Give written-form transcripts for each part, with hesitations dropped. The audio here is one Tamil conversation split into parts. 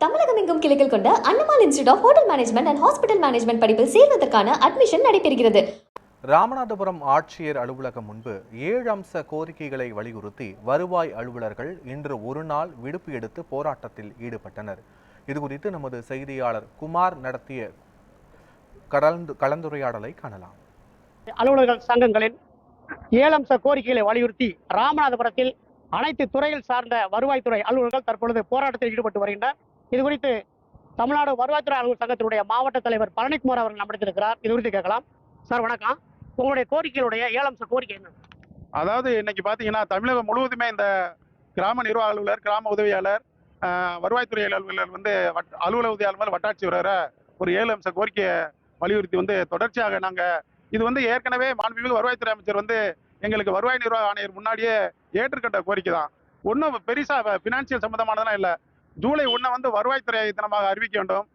தமிழகம் எங்கும் கிளைகள் கொண்ட Annamalai institute of hotel management and hospital management படிப்பில் சேர்வதற்கான அட்மிஷன் நடைபெறுகிறது. ராமநாதபுரம் ஆட்சியர் அலுவலகம் முன்பு 7 அம்ச கோரிக்கைகளை வலியுறுத்தி வருவாய் அலுவலர்கள் இன்று ஒரு நாள் விடுப்பு எடுத்து போராட்டத்தில் ஈடுபட்டனர். இதுகுறித்து நமது செய்தியாளர் குமார் நடத்திய கலந்துரையாடலை காணலாம். அலுவலர்கள் சங்கங்களின் 7 அம்ச கோரிக்கைகளை வலியுறுத்தி ராமநாதபுரத்தில் அனைத்து துறையில் சார்ந்த வருவாய்த்துறை அலுவலர்கள் தற்பொழுது போராட்டத்தில் ஈடுபட்டு வருகின்றனர். இதுகுறித்து தமிழ்நாடு வருவாய்த்துறை அலுவலர் சங்கத்தினுடைய மாவட்ட தலைவர் பழனிக்குமார் அவர்கள் நம்மிடத்திருக்கிறார். இது குறித்து கேட்கலாம். சார் வணக்கம். உங்களுடைய கோரிக்கைகளுடைய 7 அம்ச கோரிக்கை என்ன? அதாவது இன்னைக்கு பார்த்தீங்கன்னா தமிழகம் முழுவதுமே இந்த கிராம நிர்வாக அலுவலர், கிராம உதவியாளர், வருவாய்த்துறை அலுவலர் அலுவலக உதவியாளர், வட்டாட்சியர் ஒரு 7 அம்ச கோரிக்கையை வலியுறுத்தி தொடர்ச்சியாக இது ஏற்கனவே மாண்புமிகு வருவாய்த்துறை அமைச்சர் எங்களுக்கு வருவாய் நிர்வாக ஆணையர் முன்னாடியே ஏற்றுக்கொண்ட கோரிக்கை தான். ஒன்றும் பெருசா பினான்சியல் சம்பந்தமானதெல்லாம் இல்லை. ஜூலை 1 வருவாய்த்துறை தினமாக அறிவிக்க வேண்டும்.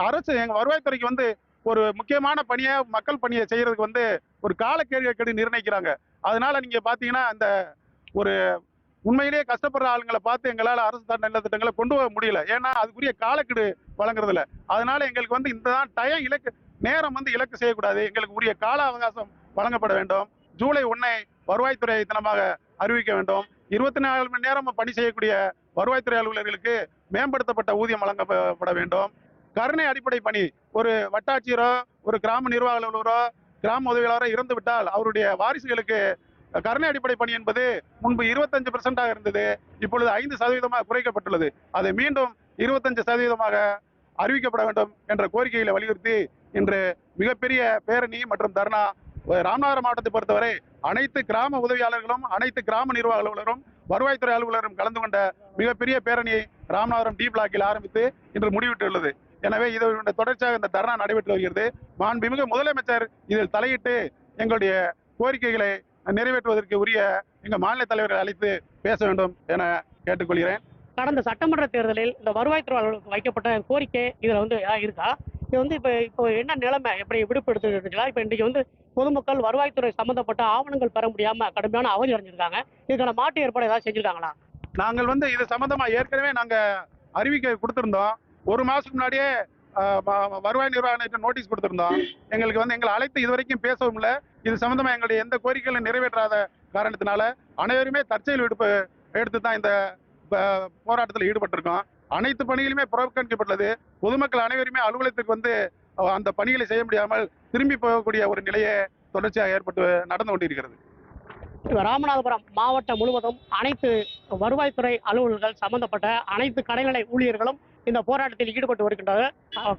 அரசு எங்க வருவாய்த்துறைக்கு ஒரு முக்கியமான பணியை, மக்கள் பணியை செய்யறதுக்கு ஒரு காலக்கெடு நிர்ணயிக்கிறாங்க. அதனால நீங்க பாத்தீங்கன்னா அந்த ஒரு உண்மையிலேயே கஷ்டப்படுற ஆளுங்களை பார்த்து எங்களால் அரசு நல்ல திட்டங்களை கொண்டு போக முடியல. ஏன்னா அதுக்குரிய காலக்கெடு வழங்குறது இல்லை. அதனால எங்களுக்கு இந்த டயம் இலக்கு நேரம் இலக்கு செய்யக்கூடாது. எங்களுக்கு உரிய கால அவகாசம் வழங்கப்பட வேண்டும். ஜூலை 1 வருவாய்த்துறை தினமாக அறிவிக்க வேண்டும். 24 மணி நேரம் பணி செய்யக்கூடிய வருவாய்த்துறை அலுவலர்களுக்கு மேம்படுத்தப்பட்ட ஊதியம் வழங்கப்பட வேண்டும். கருணை அடிப்படை பணி, ஒரு வட்டாட்சியரோ ஒரு கிராம நிர்வாக அலுவலரோ கிராம உதவியாளரோ இறந்து விட்டால் அவருடைய வாரிசுகளுக்கு கருணை அடிப்படை பணி என்பது முன்பு 25% இருந்தது. இப்பொழுது 5% குறைக்கப்பட்டுள்ளது. அதை மீண்டும் 25% அறிவிக்கப்பட வேண்டும் என்ற கோரிக்கைகளை வலியுறுத்தி இன்று மிகப்பெரிய பேரணி மற்றும் தர்ணா. ராமநாதபுரம் மாவட்டத்தை பொறுத்தவரை அனைத்து கிராம உதவியாளர்களும், அனைத்து கிராம நிர்வாக அலுவலரும், வருவாய்த்துறை அலுவலரும் கலந்து கொண்ட மிகப்பெரிய பேரணியை ராமநாதபுரம் டி பிளாக்கில் ஆரம்பித்து இன்று முடிவிட்டுள்ளது. எனவே இதனுடைய தொடர்ச்சியாக இந்த தர்ணா நடைபெற்று வருகிறது. மாண்புமிகு முதலமைச்சர் இதில் தலையிட்டு எங்களுடைய கோரிக்கைகளை நிறைவேற்றுவதற்கு உரிய எங்கள் மாநில தலைவர்களை அழைத்து பேச வேண்டும் என கேட்டுக்கொள்கிறேன். கடந்த சட்டமன்ற தேர்தலில் இந்த வருவாய்த்துறை அலுவலருக்கு வைக்கப்பட்ட கோரிக்கை இதுல இருக்கா? இது இப்போ என்ன நிலைமை, எப்படி விடுப்பு எடுத்துருக்கீங்களா? இப்போ இன்னைக்கு பொதுமக்கள் வருவாய்த்துறை சம்பந்தப்பட்ட ஆவணங்கள் பெற முடியாம கடுமையான அவதி அடைஞ்சிருக்காங்க. இதுக்கான மாற்று ஏற்பாடு ஏதாவது செஞ்சிருக்காங்களா? நாங்கள் இது சம்பந்தமா ஏற்கனவே நாங்க அறிவிக்கை கொடுத்திருந்தோம். ஒரு மாசத்துக்கு முன்னாடியே வருவாய் நிர்வாக நோட்டீஸ் கொடுத்திருந்தோம். எங்களுக்கு எங்களை அழைத்து இதுவரைக்கும் பேசவும் இல்லை. இது சம்பந்தமா எங்களுடைய எந்த கோரிக்கைகளும் நிறைவேற்றாத காரணத்தினால அனைவருமே தற்செயல் விடுப்பு எடுத்து தான் இந்த போராட்டத்தில் ஈடுபட்டிருக்கோம். அனைத்து பணிகளுமே புறக்கணிக்கப்பட்டுள்ளது. பொதுமக்கள் அனைவருமே அலுவலகத்துக்கு அந்த பணிகளை செய்ய முடியாமல் திரும்பி போகக்கூடிய ஒரு நிலையை தொடர்ச்சியாக ஏற்பட்டு நடந்து கொண்டிருக்கிறது. ராமநாதபுரம் மாவட்டம் முழுவதும் அனைத்து வருவாய்த்துறை அலுவலர்கள் சம்பந்தப்பட்ட அனைத்து கடைநிலை ஊழியர்களும் இந்த போராட்டத்தில் ஈடுபட்டு வருகின்றனர்.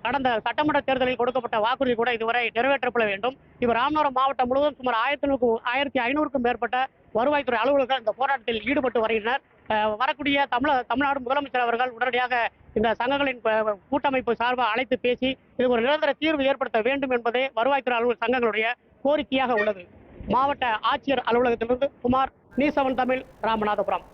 கடந்த சட்டமன்ற தேர்தலில் கொடுக்கப்பட்ட வாக்குறுதி கூட இதுவரை நிறைவேற்றப்பட வேண்டும். இப்போ ராமநாதபுரம் மாவட்டம் முழுவதும் சுமார் 1500க்கும் மேற்பட்ட வருவாய்த்துறை அலுவலர்கள் இந்த போராட்டத்தில் ஈடுபட்டு வருகின்றனர். வரக்கூடிய தமிழ்நாடு முதலமைச்சர் அவர்கள் உடனடியாக இந்த சங்கங்களின் கூட்டமைப்பு சார்பாக அழைத்து பேசி இதுக்கு ஒரு நிரந்தர தீர்வு ஏற்படுத்த வேண்டும் என்பதே வருவாய்த்துறை அலுவலர் சங்கங்களுடைய கோரிக்கையாக உள்ளது. மாவட்ட ஆட்சியர் அலுவலகத்திலிருந்து குமார், நியூஸ் 7 தமிழ், ராமநாதபுரம்.